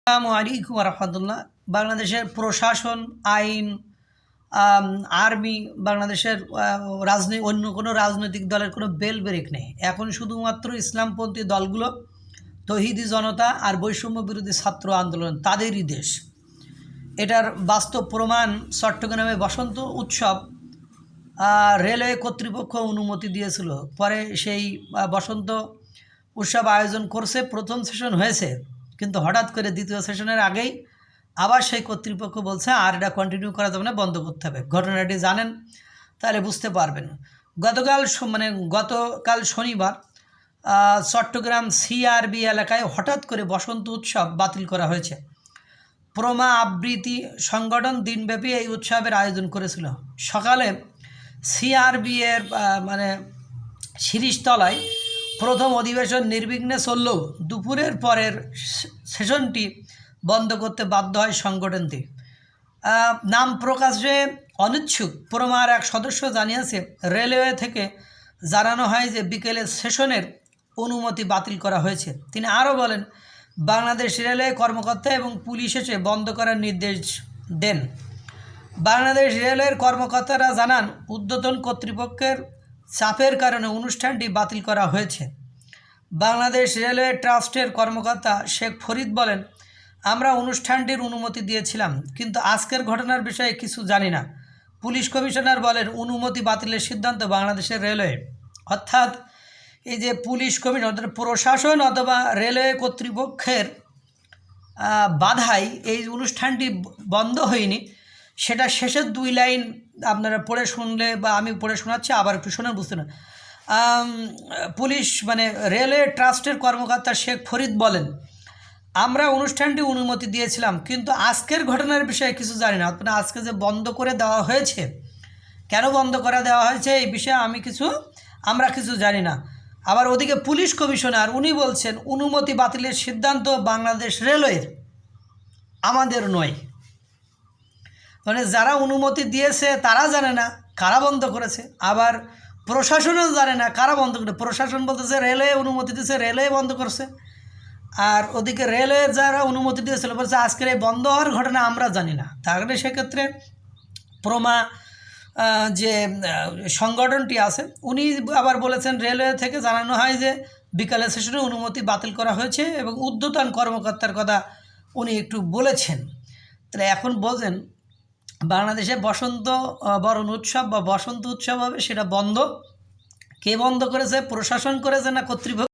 আসসালামু আলাইকুম রহমতুল্লাহ। বাংলাদেশের প্রশাসন, আইন, আর্মি, বাংলাদেশের অন্য কোনো রাজনৈতিক দলের কোনো বেল ব্রেক নেই। এখন শুধুমাত্র ইসলামপন্থী দলগুলো, তৌহিদি জনতা আর বৈষম্য বিরোধী ছাত্র আন্দোলন তাদেরই দেশ। এটার বাস্তব প্রমাণ চট্টগ্রামে বসন্ত উৎসব রেলওয়ে কর্তৃপক্ষ অনুমতি দিয়েছিল। পরে সেই বসন্ত উৎসব আয়োজন করছে, প্রথম সেশন হয়েছে, কিন্তু হঠাৎ করে দ্বিতীয় সেশনের আগেই আবার সেই কর্তৃপক্ষ বলছে আর এটা কন্টিনিউ করা যাবে না, বন্ধ করতে হবে। ঘটনাটি জানেন তাহলে বুঝতে পারবেন। গতকাল শনিবার চট্টগ্রাম সিআরবি এলাকায় হঠাৎ করে বসন্ত উৎসব বাতিল করা হয়েছে। প্রমা আবৃত্তি সংগঠন দিনব্যাপী এই উৎসবের আয়োজন করেছিল। সকালে সিআরবি এর শিরিষতলায় প্রথম অধিবেশন নির্বিঘ্নে চললেও দুপুরের পরের সেশনটি বন্ধ করতে বাধ্য হয় সংগঠনটি। নাম প্রকাশে অনিচ্ছুক প্রমার এক সদস্য জানিয়েছে, রেলওয়ে থেকে জানানো হয় যে বিকেলের সেশনের অনুমতি বাতিল করা হয়েছে। তিনি আরও বলেন, বাংলাদেশ রেলওয়ে কর্মকর্তা এবং পুলিশ এসে বন্ধ করার নির্দেশ দেন। বাংলাদেশ রেলওয়ের কর্মকর্তারা জানান, ঊর্ধ্বতন কর্তৃপক্ষের চাপের কারণে অনুষ্ঠানটি বাতিল করা হয়েছে। বাংলাদেশ রেলওয়ে ট্রাস্টের কর্মকর্তা শেখ ফরিদ বলেন, আমরা অনুষ্ঠানটির অনুমতি দিয়েছিলাম, কিন্তু আজকের ঘটনার বিষয়ে কিছু জানি না। পুলিশ কমিশনার বলেন, অনুমতি বাতিলের সিদ্ধান্ত বাংলাদেশের রেলওয়ে, অর্থাৎ এই যে পুলিশ কমিশনার, প্রশাসন অথবা রেলওয়ে কর্তৃপক্ষের বাধায় এই অনুষ্ঠানটি বন্ধ হয়নি। সেটা শেষের দুই লাইন আপনারা পড়ে শুনলে, বা আমি পড়ে শোনাচ্ছি, আবার একটু শোনেন, বুঝতে না। পুলিশ রেলওয়ে ট্রাস্টের কর্মকর্তা শেখ ফরিদ বলেন, আমরা অনুষ্ঠানটি অনুমতি দিয়েছিলাম, কিন্তু আজকের ঘটনার বিষয়ে কিছু জানি না। আজকে যে বন্ধ করে দেওয়া হয়েছে, কেন বন্ধ করে দেওয়া হয়েছে এই বিষয়ে আমরা কিছু জানি না। আবার ওদিকে পুলিশ কমিশনার উনি বলছেন, অনুমতি বাতিলের সিদ্ধান্ত বাংলাদেশ রেলওয়ের, আমাদের নয়। যারা অনুমতি দিয়েছে তারা জানে না কারা বন্ধ করেছে, আবার প্রশাসনও জানে না কারা বন্ধ করে। প্রশাসন বলতেছে রেলওয়ে অনুমতি দিয়েছে, রেলওয়ে বন্ধ করছে। আর ওদিকে রেলওয়ে যারা অনুমতি দিয়েছিল বলছে আজকের এই বন্ধ হওয়ার ঘটনা আমরা জানি না। তাহলে সেক্ষেত্রে প্রমা যে সংগঠনটি আছে উনি আবার বলেছেন, রেলওয়ে থেকে জানানো হয় যে বিকালের সেশনে অনুমতি বাতিল করা হয়েছে এবং ঊর্ধ্বতন কর্মকর্তার কথা উনি একটু বলেছেন। তাহলে এখন বলছেন বাংলাদেশে বসন্ত বরণ উৎসব বা বসন্ত উৎসব হবে, সেটা বন্ধ। কে বন্ধ করেছে? প্রশাসন করেছে না কর্তৃপক্ষ